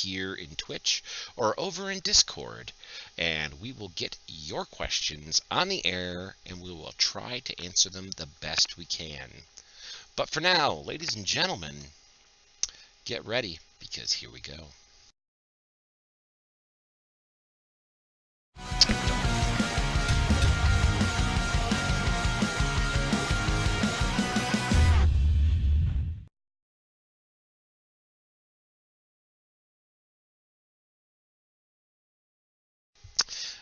here in Twitch or over in Discord, and we will get your questions on the air, and we will try to answer them the best we can. But for now, ladies and gentlemen, get ready, because here we go.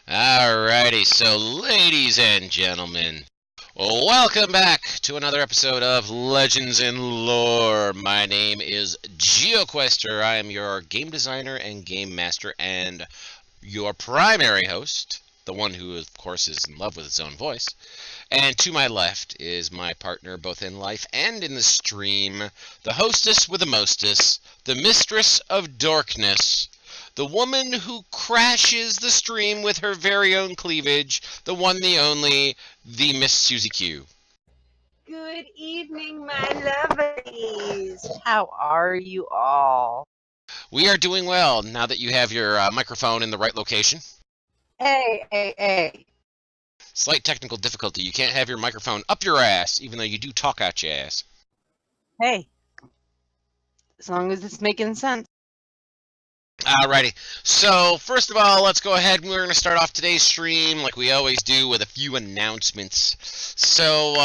Alrighty, so ladies and gentlemen, welcome back to another episode of Legends and Lore. My name is GeoQuester. I am your game designer and game master and your primary host, the one who, of course, is in love with his own voice. And to my left is my partner both in life and in the stream, the hostess with the mostess, the mistress of darkness, the woman who crashes the stream with her very own cleavage, the one, the only, the Miss Susie Q. Good evening, my lovelies. How are you all? We are doing well now that you have your microphone in the right location. Hey. Slight technical difficulty. You can't have your microphone up your ass, even though you do talk out your ass. Hey. As long as it's making sense. Alrighty, so first of all, let's go ahead and we're going to start off today's stream like we always do with a few announcements. So,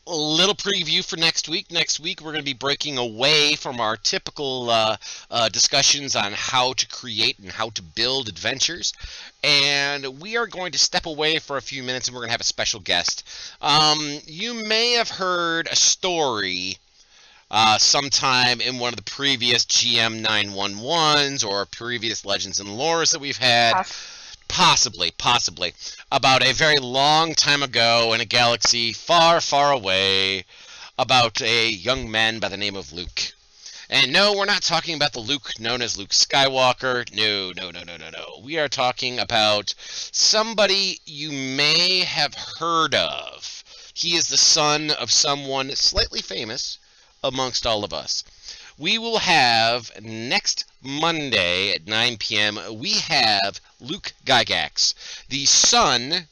a little preview for next week. Next week we're going to be breaking away from our typical discussions on how to create and how to build adventures. And we are going to step away for a few minutes and we're going to have a special guest. You may have heard a story sometime in one of the previous GM 911s or previous Legends and Lores that we've had. Possibly, about a very long time ago in a galaxy far, far away, about a young man by the name of Luke. And no, we're not talking about the Luke known as Luke Skywalker. No. We are talking about somebody you may have heard of. He is the son of someone slightly famous amongst all of us. We will have next Monday at 9 p.m. we have Luke Gygax, the son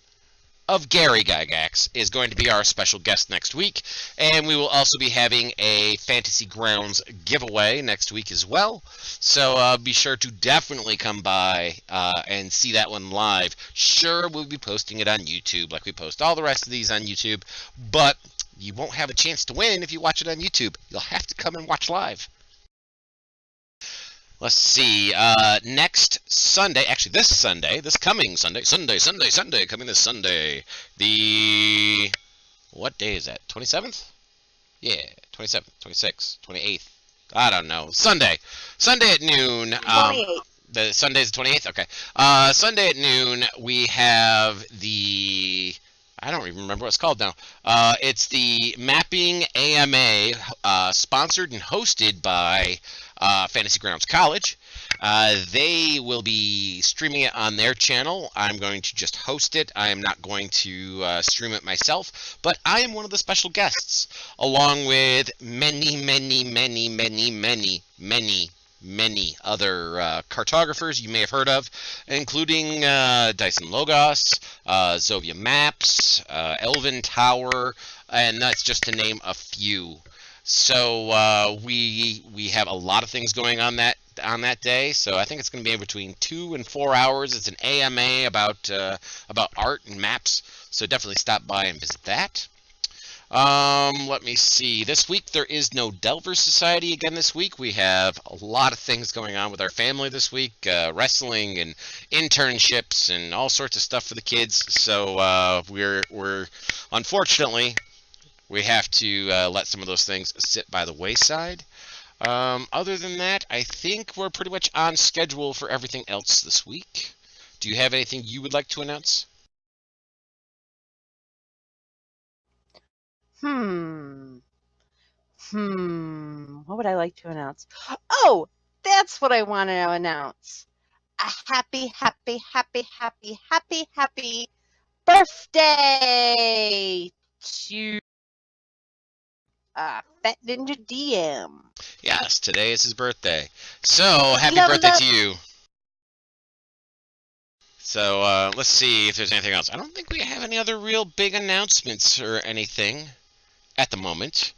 of Gary Gygax, is going to be our special guest next week, and we will also be having a Fantasy Grounds giveaway next week as well. So be sure to definitely come by and see that one live. Sure, we'll be posting it on YouTube like we post all the rest of these on YouTube, but you won't have a chance to win if you watch it on YouTube. You'll have to come and watch live. Let's see, next Sunday, actually this coming Sunday, coming this Sunday, what day is that, 27th? Yeah, 27th, 26th, 28th, I don't know, Sunday at noon. 28th. The Sunday's the 28th, okay. Sunday at noon, we have I don't even remember what it's called now. It's the Mapping AMA, sponsored and hosted by Fantasy Grounds College. They will be streaming it on their channel. I'm going to just host it. I am not going to stream it myself, but I am one of the special guests, along with many other cartographers you may have heard of, including Dyson Logos, Zovia Maps, Elven Tower, and that's just to name a few. So we have a lot of things going on that day. So I think it's going to be between 2 and 4 hours. It's an AMA about art and maps. So definitely stop by and visit that. Let me see. This week there is no Delver Society again this week. We have a lot of things going on with our family this week, wrestling and internships and all sorts of stuff for the kids. So we're unfortunately we have to let some of those things sit by the wayside. Other than that, I think we're pretty much on schedule for everything else this week. Do you have anything you would like to announce? What would I like to announce? Oh, that's what I want to announce. A happy birthday to Fat Ninja DM. Yes, today is his birthday. So, happy Love, birthday love. to you. So, let's see if there's anything else. I don't think we have any other real big announcements or anything at the moment.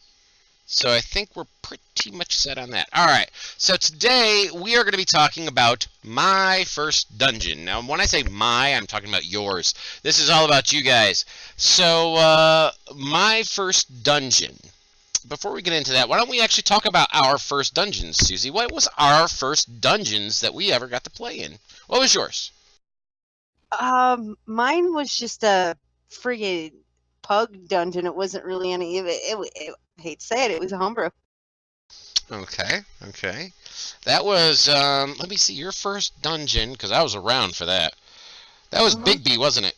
So I think we're pretty much set on that. All right. So today we are going to be talking about my first dungeon. Now, when I say my, I'm talking about yours. This is all about you guys. So, my first dungeon. Before we get into that, why don't we actually talk about our first dungeons, Susie? What was our first dungeons that we ever got to play in? What was yours? Mine was just a friggin' pug dungeon. It wasn't really any of it. I hate to say it, it was a homebrew. Okay, okay. That was, let me see, your first dungeon, because I was around for that. That was Big B, wasn't it?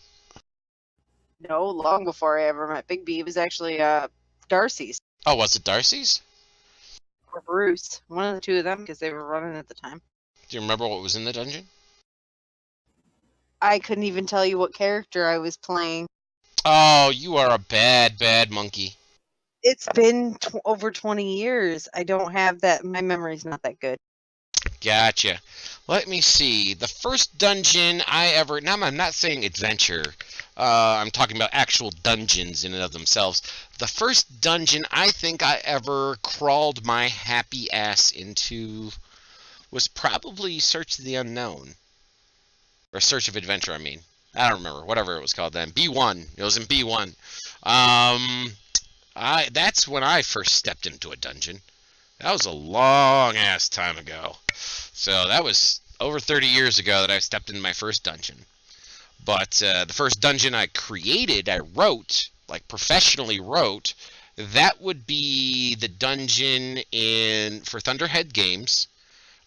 No, long before I ever met Big B. It was actually Darcy's Oh, was it Darcy's? or Bruce. One of the two of them, because they were running at the time. Do you remember what was in the dungeon? I couldn't even tell you what character I was playing. Oh, you are a bad, bad monkey. It's been over 20 years. I don't have that. My memory's not that good. Gotcha. Let me see. The first dungeon I ever... Now, I'm not saying adventure. I'm talking about actual dungeons in and of themselves. The first dungeon I think I ever crawled my happy ass into was probably Search of the Unknown. Or Search of Adventure, I mean. I don't remember. Whatever it was called then. B1. It was in B1. That's when I first stepped into a dungeon. That was a long-ass time ago. So that was over 30 years ago that I stepped into my first dungeon. But the first dungeon I created, I wrote, like professionally wrote, that would be the dungeon for Thunderhead Games,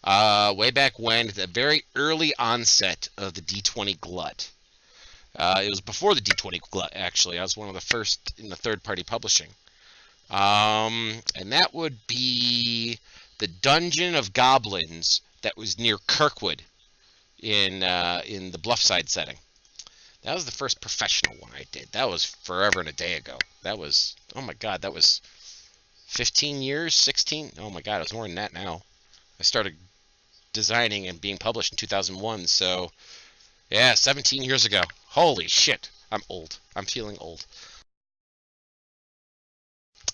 way back when, at the very early onset of the D20 Glut. It was before the D20 Glut, actually. I was one of the first in the third-party publishing. And that would be the Dungeon of Goblins that was near Kirkwood in the Bluffside setting. That was the first professional one I did. That was forever and a day ago. That was, oh my god, that was 15 years, 16? Oh my god, it was more than that now. I started designing and being published in 2001, so yeah, 17 years ago. Holy shit, I'm old. I'm feeling old.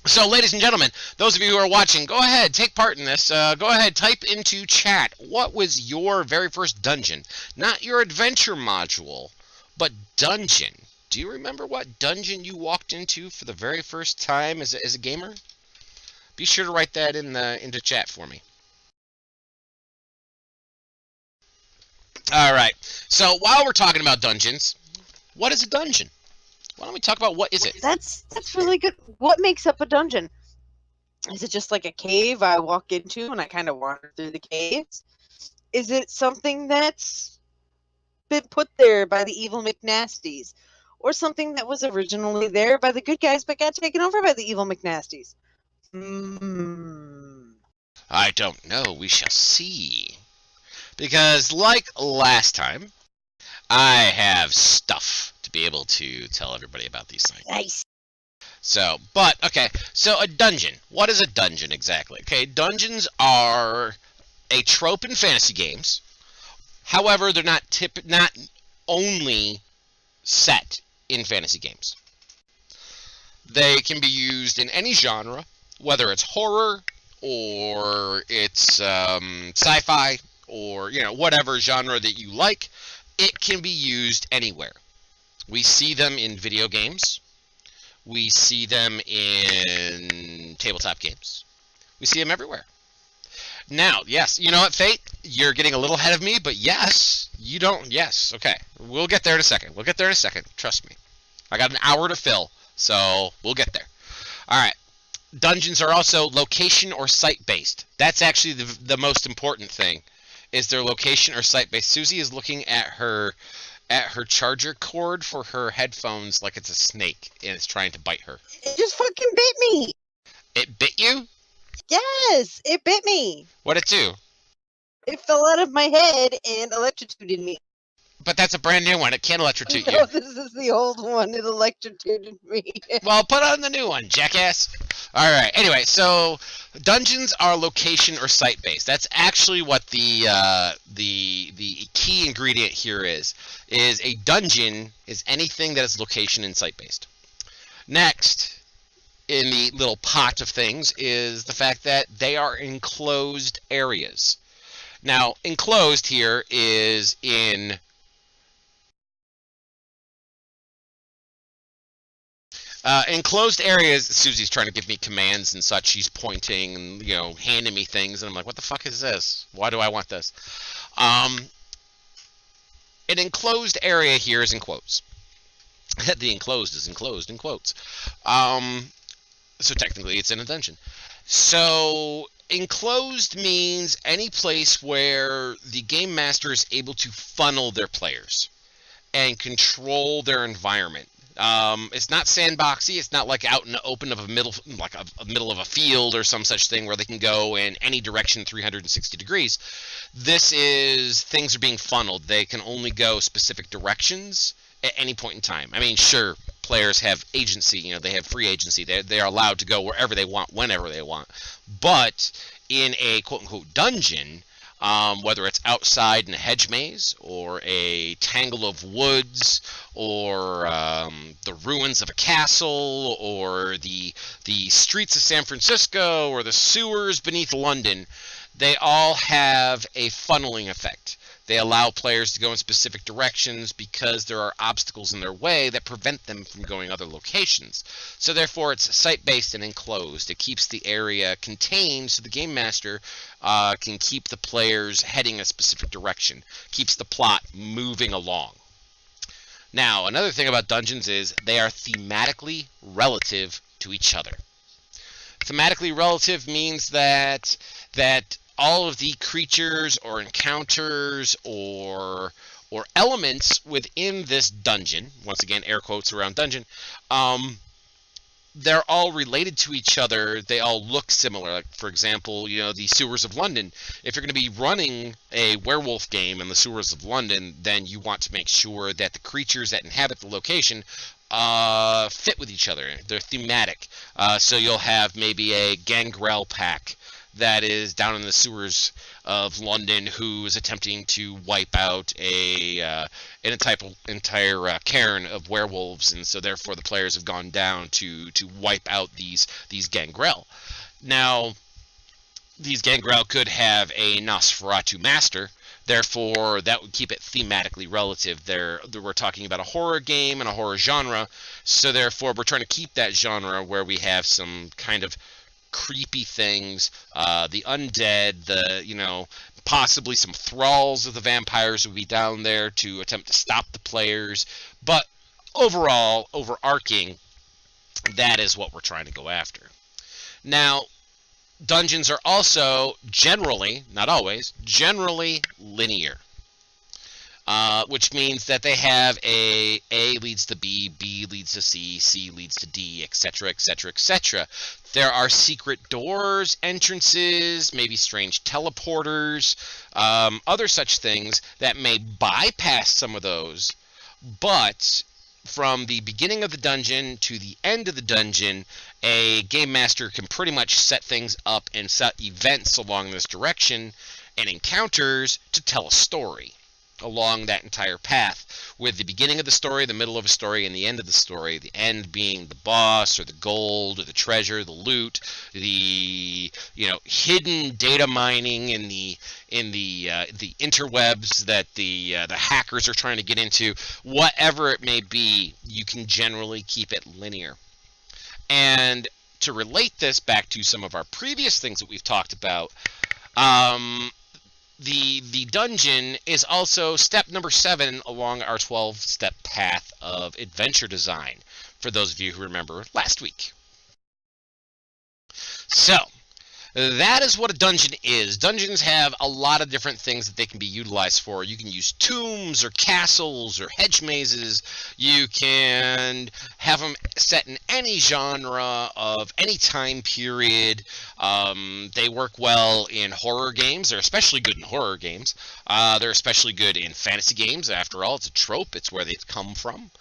So, ladies and gentlemen, those of you who are watching, go ahead, take part in this. Go ahead, type into chat, what was your very first dungeon? Not your adventure module, but dungeon. Do you remember what dungeon you walked into for the very first time as a gamer? Be sure to write that into chat for me. All right. So while we're talking about dungeons, what is a dungeon? Why don't we talk about what is it? That's really good. What makes up a dungeon? Is it just like a cave I walk into and I kind of wander through the caves? Is it something that's been put there by the evil McNasties? Or something that was originally there by the good guys but got taken over by the evil McNasties? I don't know. We shall see. Because like last time, I have stuff to be able to tell everybody about these things. Nice. So, but, okay, so a dungeon. What is a dungeon exactly? Okay, dungeons are a trope in fantasy games. However, they're not only set in fantasy games. They can be used in any genre, whether it's horror or it's sci-fi or, you know, whatever genre that you like. It can be used anywhere. We see them in video games. We see them in tabletop games. We see them everywhere. Now, yes, you know what, Fate? You're getting a little ahead of me, but yes, you don't. Yes, okay. We'll get there in a second. We'll get there in a second. Trust me. I got an hour to fill, so we'll get there. All right. Dungeons are also location or site-based. That's actually the most important thing, is their location or site-based. Susie is looking at her charger cord for her headphones like it's a snake, and it's trying to bite her. It just fucking bit me. It bit you? Yes, it bit me. What'd it do? It fell out of my head and electrocuted me. But that's a brand new one. It can't electrocute you. No, this is the old one. It electrocuted me. Well, put on the new one, jackass. All right. Anyway, so dungeons are location or site based. That's actually what the key ingredient here is. Is a dungeon is anything that is location and site based. Next, in the little pot of things, is the fact that they are enclosed areas. Now, enclosed here is in enclosed areas. Susie's trying to give me commands and such. She's pointing and handing me things, and I'm like, "What the fuck is this? Why do I want this?" An enclosed area here is in quotes. The enclosed is enclosed in quotes. So technically, it's in a dungeon. So enclosed means any place where the game master is able to funnel their players and control their environment. It's not sandboxy. It's not like out in the open of a middle, like a middle of a field or some such thing where they can go in any direction 360 degrees. This is things are being funneled. They can only go specific directions at any point in time. I mean, sure, players have agency. They have free agency. They are allowed to go wherever they want, whenever they want. But in a quote-unquote dungeon, whether it's outside in a hedge maze or a tangle of woods or the ruins of a castle or the streets of San Francisco or the sewers beneath London, they all have a funneling effect. They allow players to go in specific directions because there are obstacles in their way that prevent them from going other locations. So therefore, it's site-based and enclosed. It keeps the area contained so the game master can keep the players heading a specific direction, keeps the plot moving along. Now, another thing about dungeons is they are thematically relative to each other. Thematically relative means that all of the creatures or encounters or elements within this dungeon, once again air quotes around dungeon, they're all related to each other. They all look similar. Like, for example, the sewers of London. If you're going to be running a werewolf game in the sewers of London, then you want to make sure that the creatures that inhabit the location fit with each other. They're thematic. So you'll have maybe a gangrel pack that is down in the sewers of London who is attempting to wipe out an entire cairn of werewolves, and so therefore the players have gone down to wipe out these gangrel. Now, these gangrel could have a Nosferatu master. Therefore, that would keep it thematically relative. We're talking about a horror game and a horror genre, so therefore we're trying to keep that genre where we have some kind of creepy things, the undead, possibly some thralls of the vampires would be down there to attempt to stop the players. But overall, overarching, that is what we're trying to go after. Now, dungeons are also generally, not always, generally linear. Which means that they have A leads to B, B leads to C, C leads to D, etc., etc., etc. There are secret doors, entrances, maybe strange teleporters, other such things that may bypass some of those, but from the beginning of the dungeon to the end of the dungeon, a game master can pretty much set things up and set events along this direction and encounters to tell a story along that entire path, with the beginning of the story, the middle of a story, and the end of the story. The end being the boss, or the gold, or the treasure, the loot, the hidden data mining in the interwebs that the hackers are trying to get into. Whatever it may be, you can generally keep it linear. And to relate this back to some of our previous things that we've talked about, the dungeon is also step number 7 along our 12-step path of adventure design, for those of you who remember last week. So, That is what a dungeon is. Dungeons have a lot of different things that they can be utilized for. You can use tombs or castles or hedge mazes. You can have them set in any genre of any time period. They work well in horror games. They're especially good in horror games. They're especially good in fantasy games. After all, it's a trope. It's where they've come from.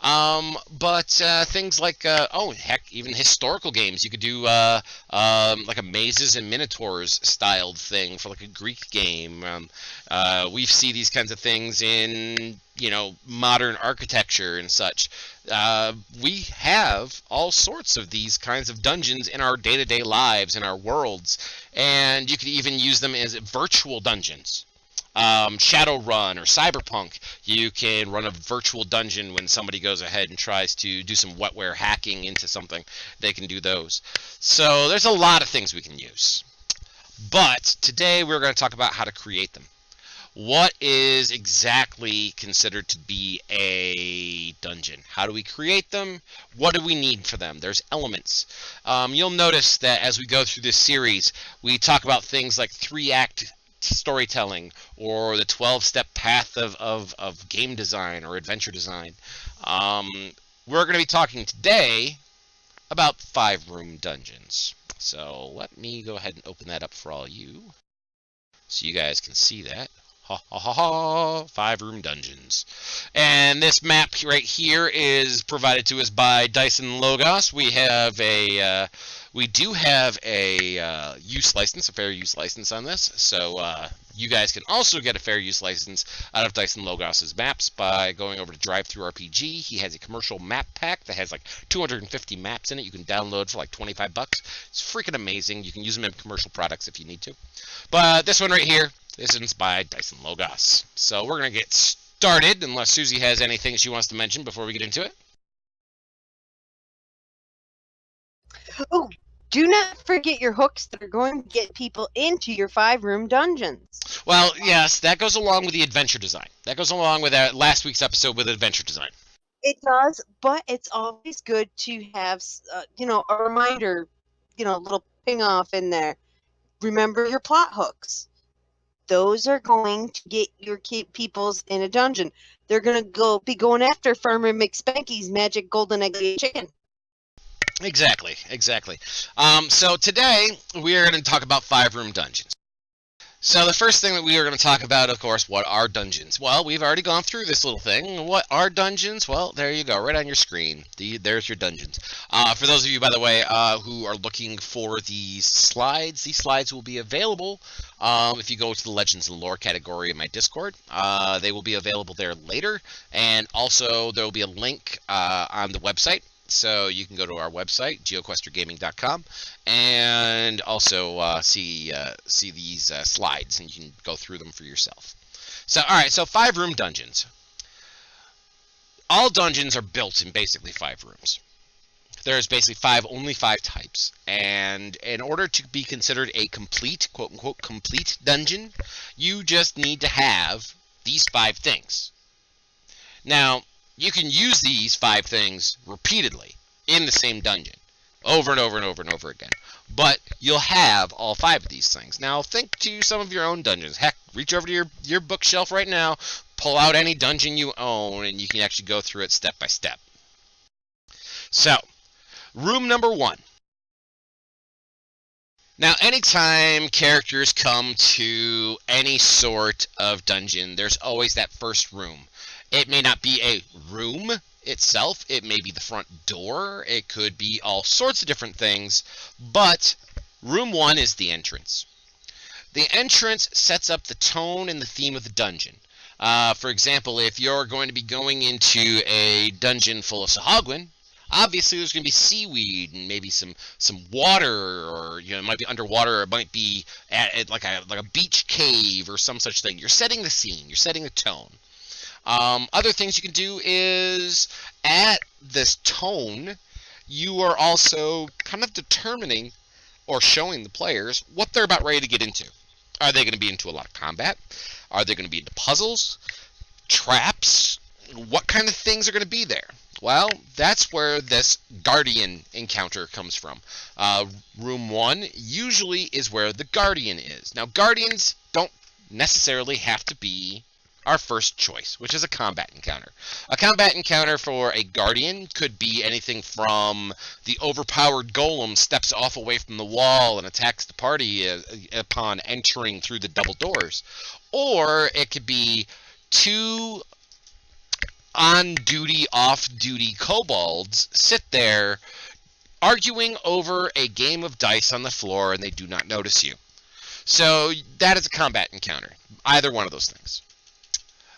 But things like, oh, heck, even historical games. You could do like a mazes and minotaurs styled thing for like a Greek game. We see these kinds of things in, modern architecture and such. We have all sorts of these kinds of dungeons in our day-to-day lives, in our worlds, and you could even use them as virtual dungeons. Shadowrun or Cyberpunk, you can run a virtual dungeon when somebody goes ahead and tries to do some wetware hacking into something. They can do those. So there's a lot of things we can use. But today we're going to talk about how to create them. What is exactly considered to be a dungeon? How do we create them? What do we need for them? There's elements. You'll notice that as we go through this series, we talk about things like 3-act storytelling or the 12-step path of game design or adventure design. We're going to be talking today about 5-room dungeons. So let me go ahead and open that up for all you so you guys can see that. Ha ha ha ha, 5-room dungeons. And this map right here is provided to us by Dyson Logos. We do have a use license, a fair use license on this, so you guys can also get a fair use license out of Dyson Logos' maps by going over to DriveThruRPG. He has a commercial map pack that has like 250 maps in it. You can download for like $25. It's freaking amazing. You can use them in commercial products if you need to. But this one right here, this one's by Dyson Logos. So we're going to get started, unless Susie has anything she wants to mention before we get into it. Oh, do not forget your hooks that are going to get people into your 5-room dungeons. Well, yes, that goes along with the adventure design. That goes along with last week's episode with adventure design. It does, but it's always good to have, a reminder, little ping off in there. Remember your plot hooks. Those are going to get your peoples in a dungeon. They're going to be going after Farmer McSpanky's magic golden egg chicken. Exactly. So today we are going to talk about 5-room dungeons. So the first thing that we are going to talk about, of course, what are dungeons? Well, we've already gone through this little thing. What are dungeons? Well, there you go, right on your screen. There's your dungeons. For those of you, by the way, who are looking for these slides will be available if you go to the Legends and Lore category in my Discord. They will be available there later, and also there will be a link on the website. So you can go to our website, geoquestergaming.com, and also see these slides, and you can go through them for yourself. So, all right, so 5-room dungeons. All dungeons are built in basically 5 rooms. There's basically only 5 types, and in order to be considered a complete, quote-unquote, complete dungeon, you just need to have these 5 things. Now, you can use these 5 things repeatedly in the same dungeon, over and over and over and over again. But you'll have all 5 of these things. Now, think to some of your own dungeons. Heck, reach over to your bookshelf right now, pull out any dungeon you own, and you can actually go through it step by step. So, room number 1. Now, anytime characters come to any sort of dungeon, there's always that first room. It may not be a room itself. It may be the front door. It could be all sorts of different things. But room 1 is the entrance. The entrance sets up the tone and the theme of the dungeon. For example, if you're going to be going into a dungeon full of Sahagwin, obviously there's going to be seaweed and maybe some water, or it might be underwater, or it might be at like a beach cave or some such thing. You're setting the scene. You're setting the tone. Other things you can do is, at this tone, you are also kind of determining or showing the players what they're about ready to get into. Are they going to be into a lot of combat? Are they going to be into puzzles? Traps? What kind of things are going to be there? Well, that's where this Guardian encounter comes from. Room 1 usually is where the Guardian is. Now, Guardians don't necessarily have to be our first choice, which is a combat encounter. A combat encounter for a Guardian could be anything from the overpowered golem steps off away from the wall and attacks the party upon entering through the double doors. Or it could be two on-duty, off-duty kobolds sit there arguing over a game of dice on the floor and they do not notice you. So that is a combat encounter, either one of those things.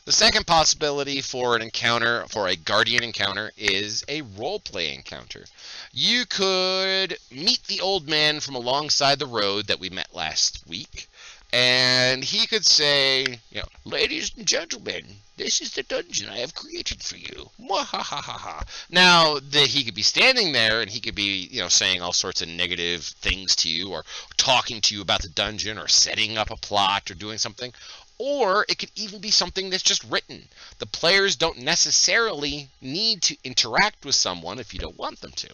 The second possibility for an encounter, for a Guardian encounter, is a roleplay encounter. You could meet the old man from alongside the road that we met last week, and he could say, ladies and gentlemen, this is the dungeon I have created for you. Mwahahaha. Now, he could be standing there and he could be, saying all sorts of negative things to you, or talking to you about the dungeon, or setting up a plot, or doing something. Or it could even be something that's just written. The players don't necessarily need to interact with someone if you don't want them to.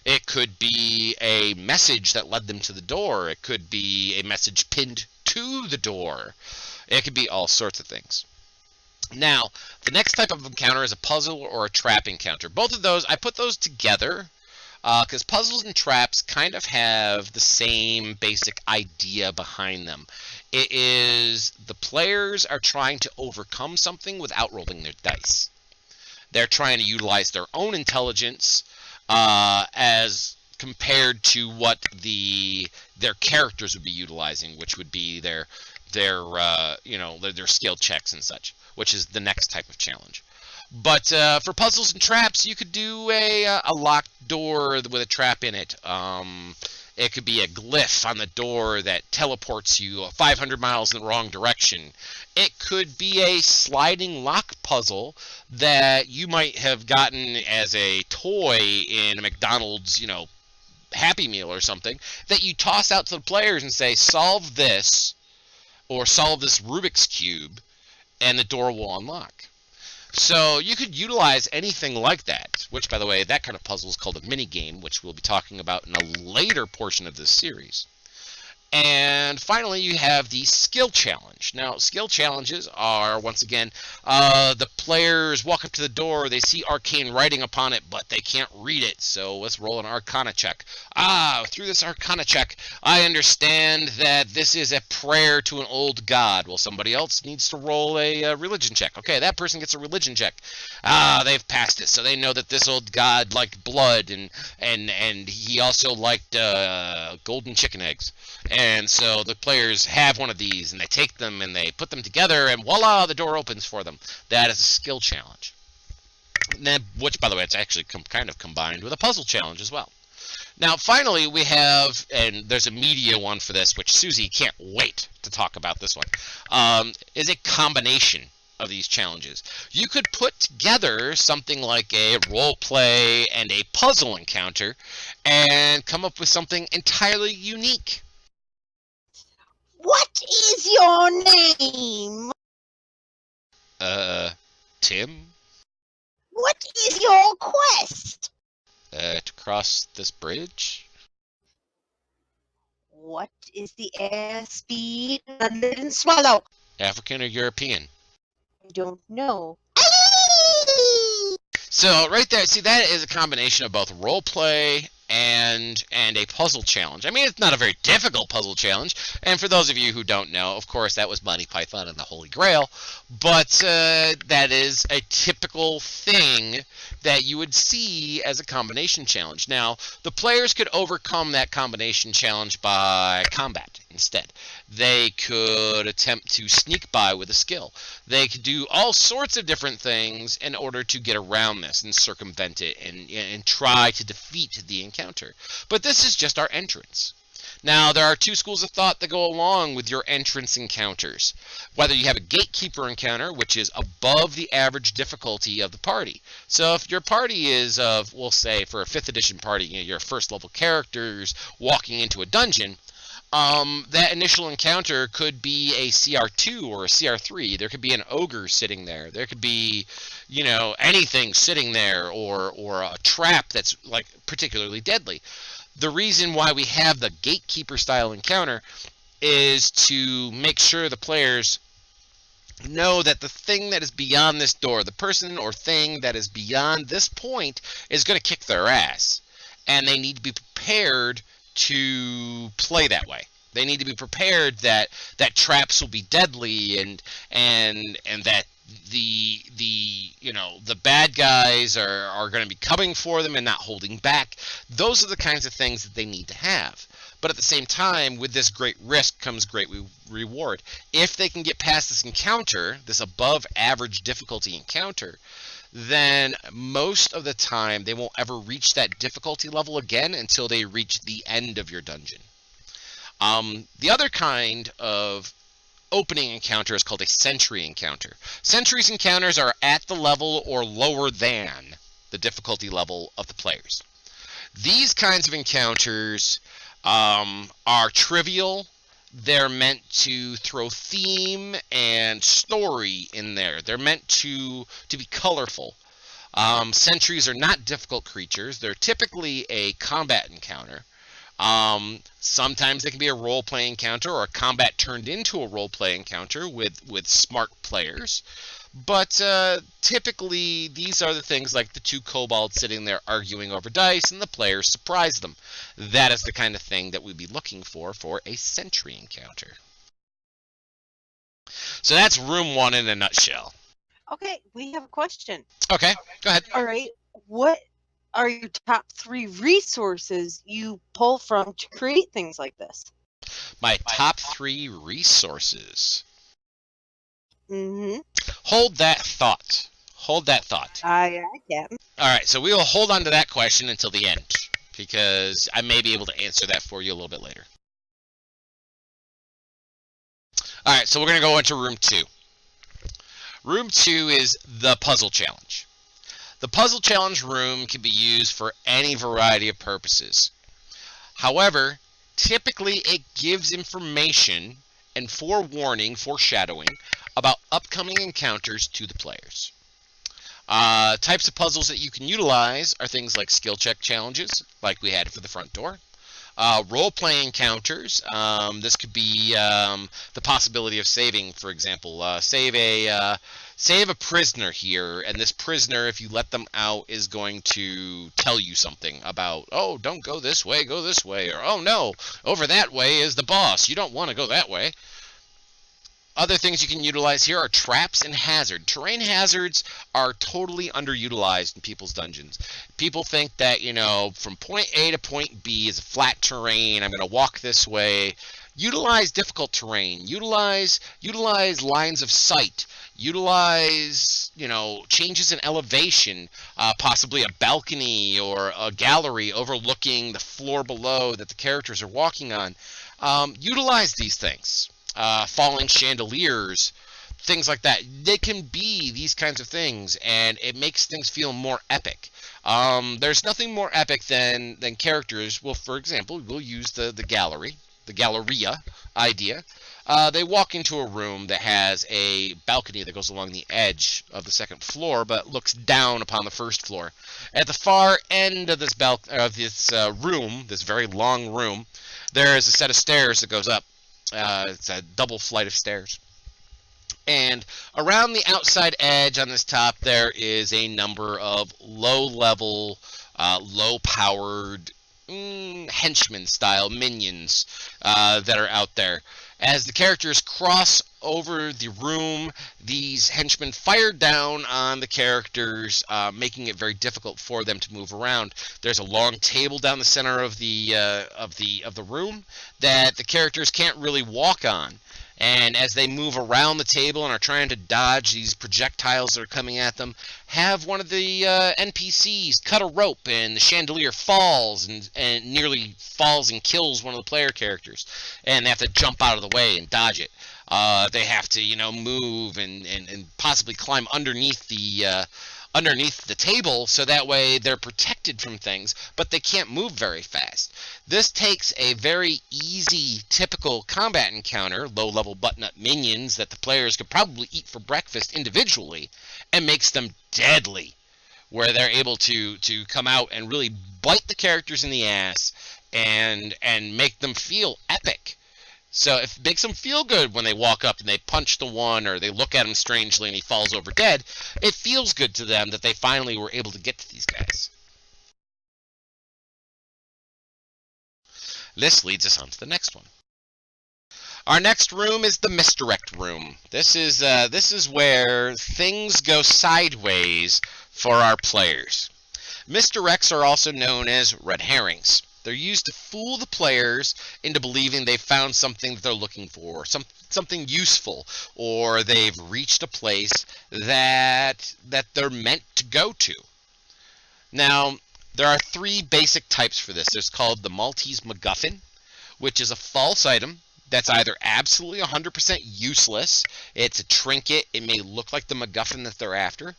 It could be a message that led them to the door. It could be a message pinned to the door. It could be all sorts of things. Now, the next type of encounter is a puzzle or a trap encounter. Both of those, I put those together because puzzles and traps kind of have the same basic idea behind them. It is the players are trying to overcome something without rolling their dice. They're trying to utilize their own intelligence as compared to what their characters would be utilizing, which would be their skill checks and such, which is the next type of challenge. But for puzzles and traps, you could do a locked door with a trap in it. It could be a glyph on the door that teleports you 500 miles in the wrong direction. It could be a sliding lock puzzle that you might have gotten as a toy in a McDonald's, Happy Meal or something, that you toss out to the players and say, solve this, or solve this Rubik's Cube, and the door will unlock. So you could utilize anything like that, which, by the way, that kind of puzzle is called a mini game, which we'll be talking about in a later portion of this series. And finally, you have the skill challenge. Now, skill challenges are, once again, the players walk up to the door, they see arcane writing upon it, but they can't read it, so let's roll an arcana check. Through this arcana check, I understand that this is a prayer to an old god. Well, somebody else needs to roll a religion check. Okay, that person gets a religion check. They've passed it, so they know that this old god liked blood, and he also liked golden chicken eggs. And so the players have one of these, and they take them, and they put them together, and voila, the door opens for them. That is a skill challenge. Which, by the way, it's actually kind of combined with a puzzle challenge as well. Now, finally, we have, and there's a media one for this, which Susie can't wait to talk about this one, is a combination of these challenges. You could put together something like a role play and a puzzle encounter and come up with something entirely unique. What is your name? Tim? What is your quest? To cross this bridge? What is the air speed of Lid and Swallow? African or European? I don't know. So right there, see, that is a combination of both role play and a puzzle challenge. I mean, it's not a very difficult puzzle challenge, and for those of you who don't know, of course, that was Monty Python and the Holy Grail, but that is a typical thing that you would see as a combination challenge. Now, the players could overcome that combination challenge by combat instead. They could attempt to sneak by with a skill. They could do all sorts of different things in order to get around this and circumvent it and try to defeat the encounter. But this is just our entrance. Now, there are two schools of thought that go along with your entrance encounters. Whether you have a gatekeeper encounter, which is above the average difficulty of the party. So if your party is of, we'll say, for a 5th edition party, your first level characters walking into a dungeon, that initial encounter could be a CR2 or a CR3. There could be an ogre sitting there. There could be, anything sitting there, or a trap that's like particularly deadly. The reason why we have the gatekeeper style encounter is to make sure the players know that the thing that is beyond this door, the person or thing that is beyond this point, is going to kick their ass. And they need to be prepared to play that way. They need to be prepared that traps will be deadly, and that the bad guys are going to be coming for them and not holding back. Those are the kinds of things that they need to have. But at the same time, with this great risk comes great reward. If they can get past this encounter, this above average difficulty encounter, then most of the time they won't ever reach that difficulty level again until they reach the end of your dungeon. The other kind of opening encounter is called a sentry encounter. Sentries encounters are at the level or lower than the difficulty level of the players. These kinds of encounters are trivial. They're meant to throw theme and story in there. They're meant to be colorful. Sentries are not difficult creatures. They're typically a combat encounter. Sometimes they can be a role-play encounter, or a combat turned into a role-play encounter with smart players. But typically, these are the things like the two kobolds sitting there arguing over dice, and the players surprise them. That is the kind of thing that we'd be looking for a sentry encounter. So that's room 1 in a nutshell. Okay, we have a question. Okay, go ahead. All right, what are your top 3 resources you pull from to create things like this? My top 3 resources. Mm-hmm. Hold that thought. Hold that thought. I can. All right, so we will hold on to that question until the end, because I may be able to answer that for you a little bit later. All right, so we're going to go into room 2. Room 2 is the puzzle challenge. The puzzle challenge room can be used for any variety of purposes. However, typically it gives information and foreshadowing about upcoming encounters to the players. Types of puzzles that you can utilize are things like skill check challenges, like we had for the front door. Role-playing encounters. This could be the possibility of saving, for example. Save a prisoner here, and this prisoner, if you let them out, is going to tell you something about, oh, don't go this way, or oh no, over that way is the boss, you don't want to go that way. Other things you can utilize here are traps and hazard. Terrain hazards are totally underutilized in people's dungeons. People think that, from point A to point B is a flat terrain, I'm going to walk this way. Utilize difficult terrain. Utilize lines of sight. Utilize, changes in elevation, possibly a balcony or a gallery overlooking the floor below that the characters are walking on. Utilize these things. Falling chandeliers, things like that. They can be these kinds of things, and it makes things feel more epic. There's nothing more epic than characters. Well, for example, we'll use the gallery, the galleria idea. They walk into a room that has a balcony that goes along the edge of the second floor, but looks down upon the first floor. At the far end of this room, this very long room, there is a set of stairs that goes up. It's a double flight of stairs. And around the outside edge on this top, there is a number of low-level, low-powered henchman-style minions that are out there. As the characters cross over the room, these henchmen fire down on the characters, making it very difficult for them to move around. There's a long table down the center of the room that the characters can't really walk on. And as they move around the table and are trying to dodge these projectiles that are coming at them, have one of the NPCs cut a rope, and the chandelier falls and nearly falls and kills one of the player characters. And they have to jump out of the way and dodge it. They have to, move and possibly climb underneath the underneath the table so that way they're protected from things, but they can't move very fast. This takes a very easy, typical combat encounter, low-level button-up minions that the players could probably eat for breakfast individually, and makes them deadly, where they're able to come out and really bite the characters in the ass and make them feel epic. So it makes them feel good when they walk up and they punch the one, or they look at him strangely and he falls over dead. It feels good to them that they finally were able to get to these guys. This leads us on to the next one. Our next room is the misdirect room. This is where things go sideways for our players. Misdirects are also known as red herrings. They're used to fool the players into believing they've found something that they're looking for, something useful, or they've reached a place that they're meant to go to. Now, there are three basic types for this. There's called the Maltese MacGuffin, which is a false item that's either absolutely 100% useless. It's a trinket. It may look like the MacGuffin that they're after.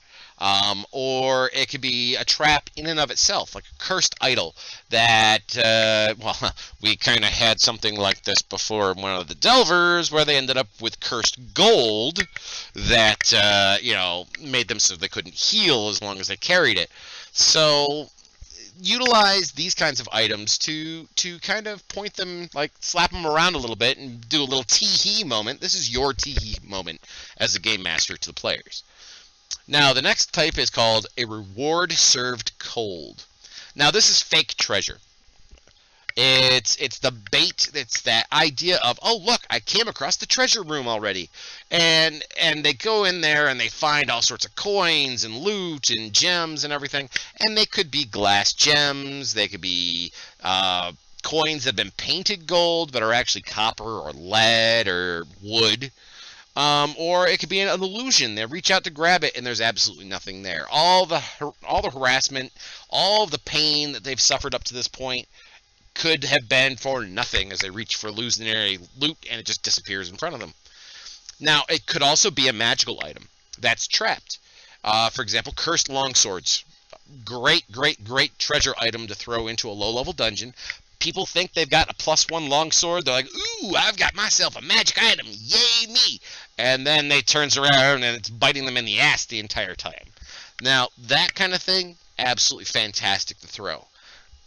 Or it could be a trap in and of itself, like a cursed idol that, well, we kind of had something like this before in one of the Delvers, where they ended up with cursed gold that, you know, made them so they couldn't heal as long as they carried it. So utilize these kinds of items to kind of point them, like slap them around a little bit and do a little tee-hee moment. This is your tee-hee moment as a game master to the players. Now, the next type is called a reward served cold. Now, this is fake treasure. It's the bait. It's that idea of, oh, look, I came across the treasure room already. And they go in there and they find all sorts of coins and loot and gems and everything. And they could be glass gems. They could be coins that have been painted gold but are actually copper or lead or wood. Or it could be an illusion. They reach out to grab it, and there's absolutely nothing there. All the harassment, all the pain that they've suffered up to this point could have been for nothing as they reach for illusionary loot, and it just disappears in front of them. Now, it could also be a magical item that's trapped. For example, cursed longswords. Great, great, great treasure item to throw into a low-level dungeon. People think they've got a +1 longsword. They're like, ooh, I've got myself a magic item. Yay me. And then they turns around and it's biting them in the ass the entire time. Now, that kind of thing, absolutely fantastic to throw.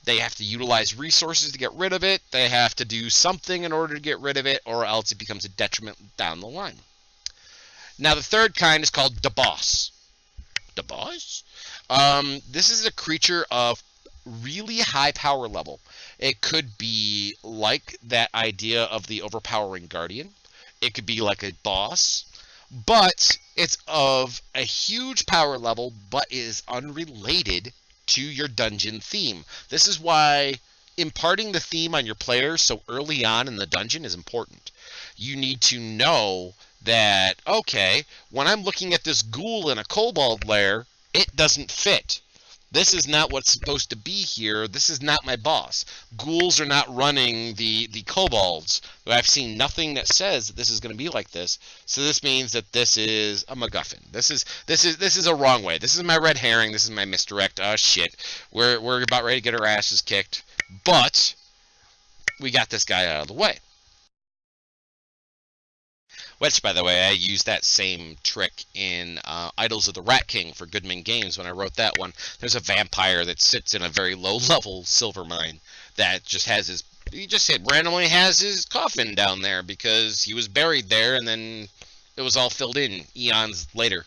They have to utilize resources to get rid of it. They have to do something in order to get rid of it, or else it becomes a detriment down the line. Now, the third kind is called the boss. The boss? This is a creature of really high power level. It could be like that idea of the overpowering guardian. It could be like a boss, but it's of a huge power level, but is unrelated to your dungeon theme. This is why imparting the theme on your players so early on in the dungeon is important. You need to know that, okay, when I'm looking at this ghoul in a kobold lair, it doesn't fit. This is not what's supposed to be here. This is not my boss. Ghouls are not running the kobolds. I've seen nothing that says that this is going to be like this. So this means that this is a MacGuffin. This is a wrong way. This is my red herring. This is my misdirect. Oh shit, we're about ready to get our asses kicked, but we got this guy out of the way. Which, by the way, I used that same trick in Idols of the Rat King for Goodman Games when I wrote that one. There's a vampire that sits in a very low-level silver mine that just has his... He just randomly has his coffin down there because he was buried there and then it was all filled in eons later.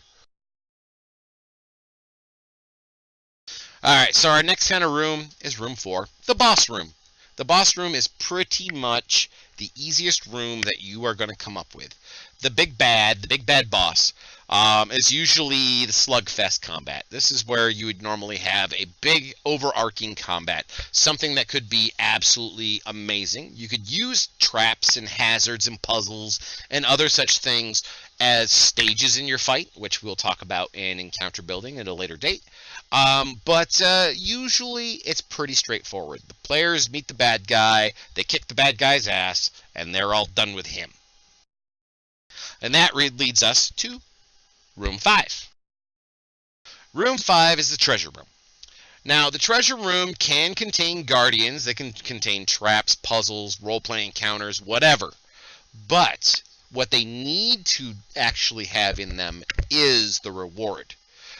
Alright, so our next kind of room is room 4, the boss room. The boss room is pretty much the easiest room that you are going to come up with. The big bad boss, is usually the slugfest combat. This is where you would normally have a big overarching combat, something that could be absolutely amazing. You could use traps and hazards and puzzles and other such things as stages in your fight, which we'll talk about in encounter building at a later date. But usually it's pretty straightforward. The players meet the bad guy, they kick the bad guy's ass, and they're all done with him. And that leads us to room 5. Room 5 is the treasure room. Now, the treasure room can contain guardians, they can contain traps, puzzles, role-playing encounters, whatever. But what they need to actually have in them is the reward.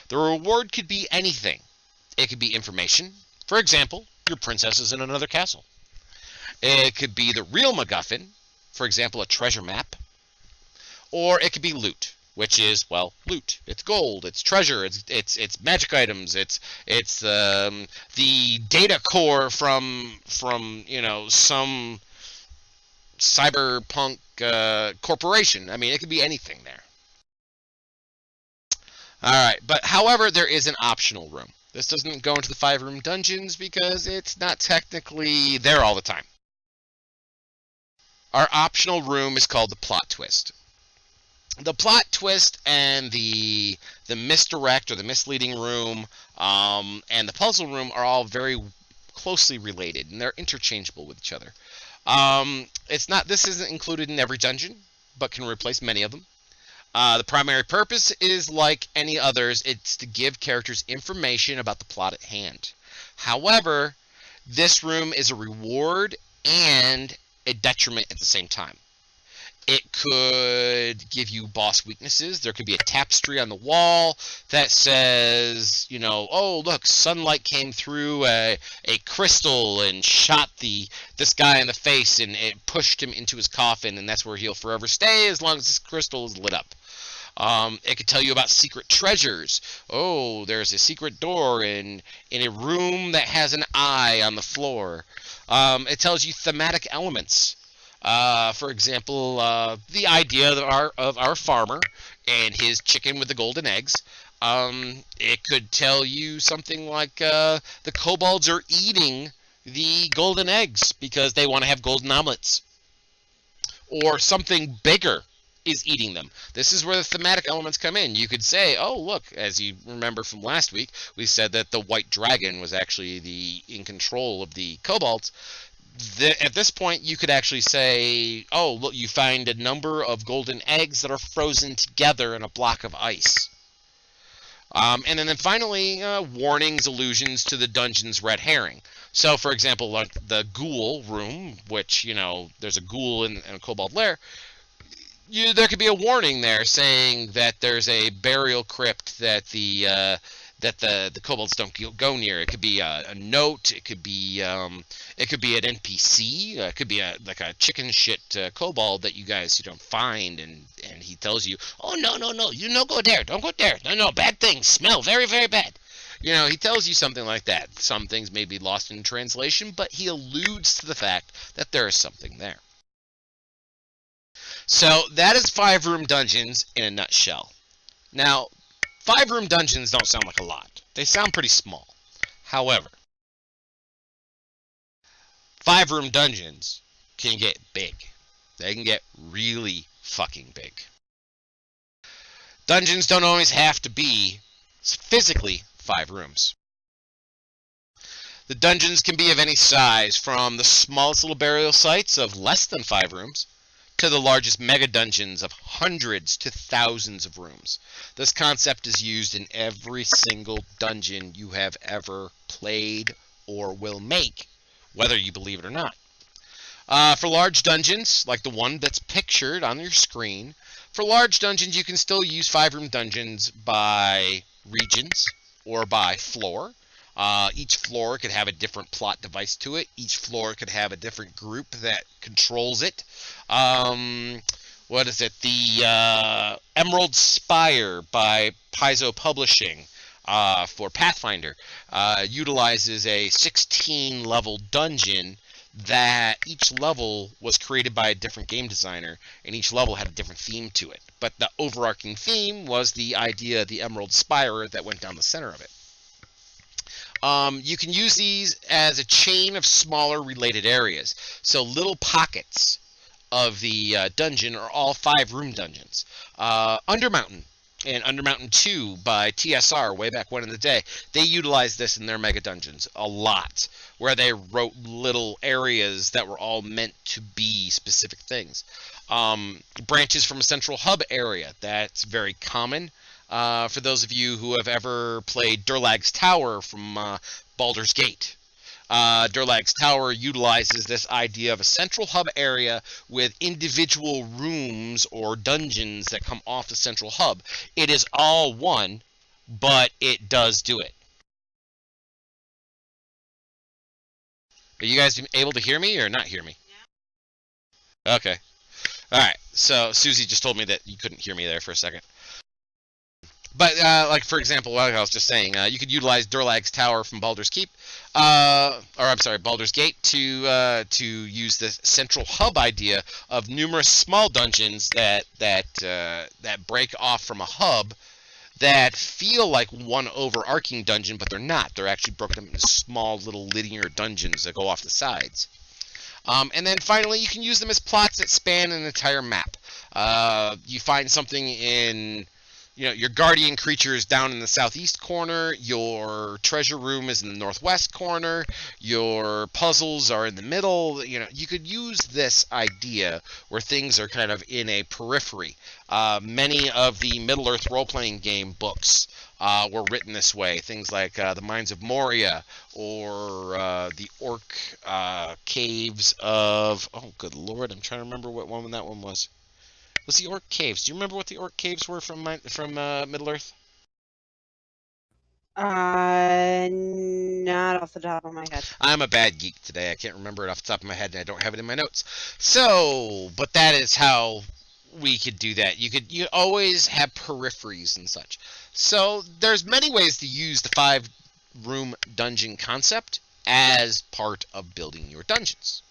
The reward could be anything. It could be information. For example, your princess is in another castle. It could be the real MacGuffin, for example, a treasure map. Or it could be loot, which is, well, loot. It's gold, it's treasure, it's magic items, it's the data core from some cyberpunk corporation. I mean, it could be anything there. All right, but however, there is an optional room. This doesn't go into the 5-room dungeons because it's not technically there all the time. Our optional room is called the plot twist. The plot twist and the misdirect or the misleading room and the puzzle room are all very closely related, and they're interchangeable with each other. This isn't included in every dungeon, but can replace many of them. The primary purpose is like any others. It's to give characters information about the plot at hand. However, this room is a reward and a detriment at the same time. It could give you boss weaknesses. There could be a tapestry on the wall that says, oh, look, sunlight came through a crystal and shot this guy in the face, and it pushed him into his coffin, and that's where he'll forever stay as long as this crystal is lit up. It could tell you about secret treasures. Oh, there's a secret door in a room that has an eye on the floor. It tells you thematic elements. For example, the idea of our farmer and his chicken with the golden eggs. It could tell you something like the kobolds are eating the golden eggs because they want to have golden omelets. Or something bigger is eating them. This is where the thematic elements come in. You could say, oh, look, as you remember from last week, we said that the white dragon was actually in control of the kobolds. At this point, you could actually say, oh, look, you find a number of golden eggs that are frozen together in a block of ice. And then finally, warnings, allusions to the dungeon's red herring. So, for example, like the ghoul room, which, there's a ghoul in a kobold lair, there could be a warning there saying that there's a burial crypt that the kobolds don't go near. It could be a note. It could be an NPC. It could be like a chicken shit kobold that you guys don't find, and he tells you, oh no, you no go there, don't go there. No, bad things smell very, very bad. He tells you something like that. Some things may be lost in translation, but he alludes to the fact that there is something there. So that is 5-room dungeons in a nutshell. Now, 5-room dungeons don't sound like a lot. They sound pretty small. However, 5-room dungeons can get big. They can get really fucking big. Dungeons don't always have to be physically 5 rooms. The dungeons can be of any size, from the smallest little burial sites of less than 5 rooms to the largest mega dungeons of hundreds to thousands of rooms. This concept is used in every single dungeon you have ever played or will make, whether you believe it or not. For large dungeons, like the one that's pictured on your screen, for large dungeons you can still use 5-room dungeons by regions or by floor. Each floor could have a different plot device to it. Each floor could have a different group that controls it. What is it? The Emerald Spire by Paizo Publishing for Pathfinder utilizes a 16-level dungeon that each level was created by a different game designer, and each level had a different theme to it. But the overarching theme was the idea of the Emerald Spire that went down the center of it. You can use these as a chain of smaller related areas. So little pockets of the dungeon are all 5-room dungeons. Undermountain and Undermountain 2 by TSR way back when in the day, they utilized this in their mega dungeons a lot, where they wrote little areas that were all meant to be specific things. Branches from a central hub area, that's very common. For those of you who have ever played Durlag's Tower from Baldur's Gate. Durlag's Tower utilizes this idea of a central hub area with individual rooms or dungeons that come off the central hub. It is all one, but it does do it. Are you guys able to hear me or not hear me? Yeah. Okay. All right. So Susie just told me that you couldn't hear me there for a second. But, like, for example, like I was just saying, you could utilize Durlag's Tower from Baldur's Keep, Baldur's Gate, to use this central hub idea of numerous small dungeons that break off from a hub that feel like one overarching dungeon, but they're not. They're actually broken up into small little linear dungeons that go off the sides. And then finally, you can use them as plots that span an entire map. You find something in... your guardian creature is down in the southeast corner, your treasure room is in the northwest corner, your puzzles are in the middle. You could use this idea where things are kind of in a periphery. Many of the Middle-earth role-playing game books were written this way. Things like The Mines of Moria or the Orc Caves of... Oh, good lord, I'm trying to remember what one that one was. Was the Orc Caves? Do you remember what the Orc Caves were from Middle-earth? Not off the top of my head. I'm a bad geek today. I can't remember it off the top of my head, and I don't have it in my notes. So, but that is how we could do that. You always have peripheries and such. So there's many ways to use the 5-room dungeon concept as part of building your dungeons.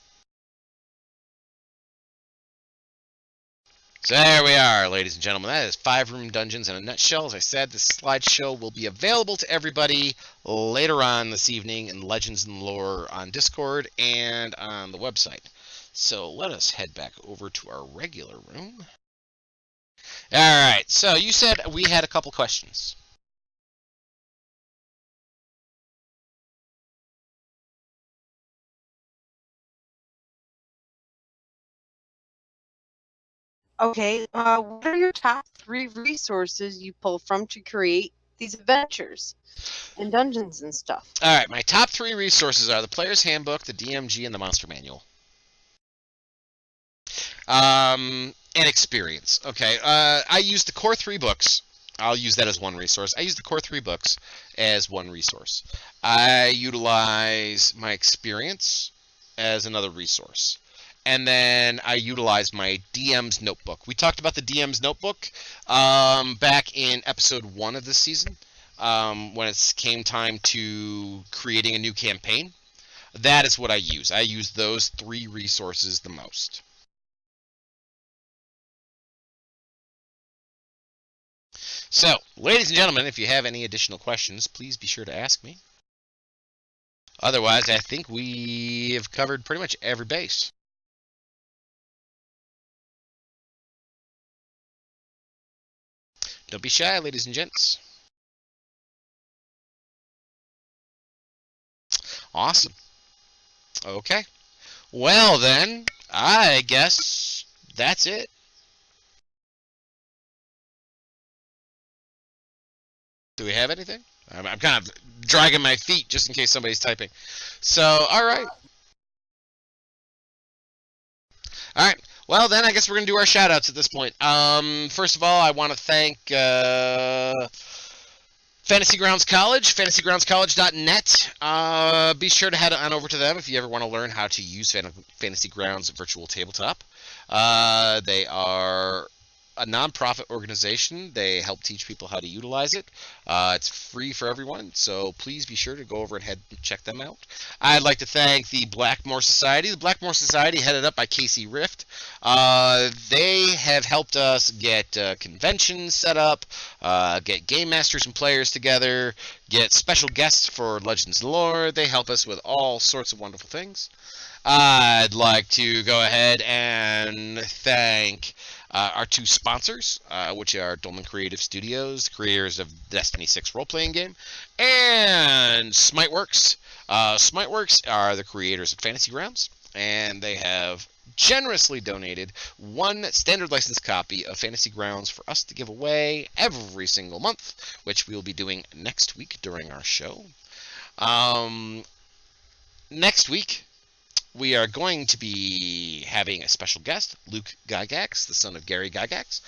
So there we are, ladies and gentlemen. That is 5-room dungeons in a nutshell. As I said, this slideshow will be available to everybody later on this evening in Legends and Lore on Discord and on the website. So let us head back over to our regular room. All right, so you said we had a couple questions. Okay, what are your top 3 resources you pull from to create these adventures and dungeons and stuff? All right, my top 3 resources are the Player's Handbook, the DMG, and the Monster Manual. And experience. Okay, I use the core 3 books. I'll use that as one resource. I use the core 3 books as one resource. I utilize my experience as another resource. And then I utilize my DM's notebook. We talked about the DM's notebook back in episode 1 of this season when it came time to creating a new campaign. That is what I use. I use those 3 resources the most. So, ladies and gentlemen, if you have any additional questions, please be sure to ask me. Otherwise, I think we have covered pretty much every base. Don't be shy, ladies and gents. Awesome. Okay. Well, then, I guess that's it. Do we have anything? I'm kind of dragging my feet just in case somebody's typing. So, all right. All right. Well, then I guess we're going to do our shout-outs at this point. First of all, I want to thank Fantasy Grounds College, fantasygroundscollege.net. Be sure to head on over to them if you ever want to learn how to use Fantasy Grounds Virtual Tabletop. They are a non-profit organization. They help teach people how to utilize it. It's free for everyone, so please be sure to go over and check them out. I'd like to thank the Blackmore Society. The Blackmore Society, headed up by Casey Rift. They have helped us get conventions set up, get game masters and players together, get special guests for Legends and Lore. They help us with all sorts of wonderful things. I'd like to go ahead and thank our 2 sponsors, which are Dolman Creative Studios, creators of Destiny 6 role-playing game, and Smiteworks. Smiteworks are the creators of Fantasy Grounds, and they have generously donated one standard license copy of Fantasy Grounds for us to give away every single month, which we will be doing next week during our show. Next week, we are going to be having a special guest, Luke Gygax, the son of Gary Gygax.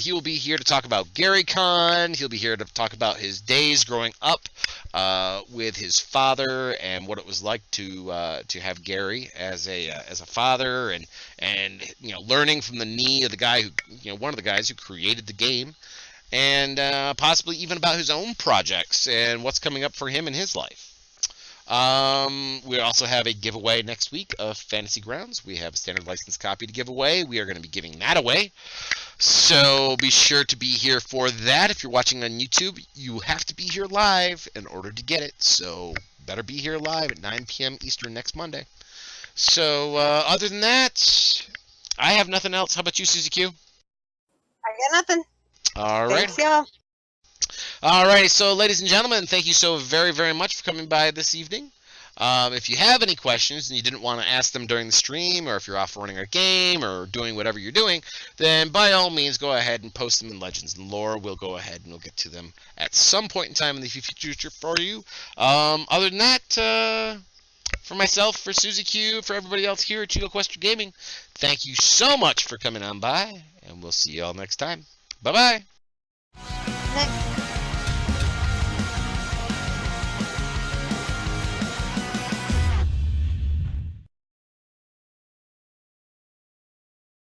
He will be here to talk about GaryCon. He'll be here to talk about his days growing up with his father and what it was like to have Gary as a father, and learning from the knee of the guy who one of the guys who created the game, and possibly even about his own projects and what's coming up for him in his life. We also have a giveaway next week of Fantasy Grounds. We have a standard license copy to give away. We are going to be giving that away. So be sure to be here for that. If you're watching on YouTube, you have to be here live in order to get it. So better be here live at 9 p.m. Eastern next Monday. So other than that, I have nothing else. How about you, Susie Q? I got nothing. All right. Thanks, y'all. Alrighty, so ladies and gentlemen, thank you so very, very much for coming by this evening. If you have any questions and you didn't want to ask them during the stream, or if you're off running a game or doing whatever you're doing, then by all means go ahead and post them in Legends and Lore. We'll go ahead and we'll get to them at some point in time in the future for you. Other than that, for myself, for Susie Q, for everybody else here at GeoQuester Gaming, thank you so much for coming on by, and we'll see you all next time. Bye-bye.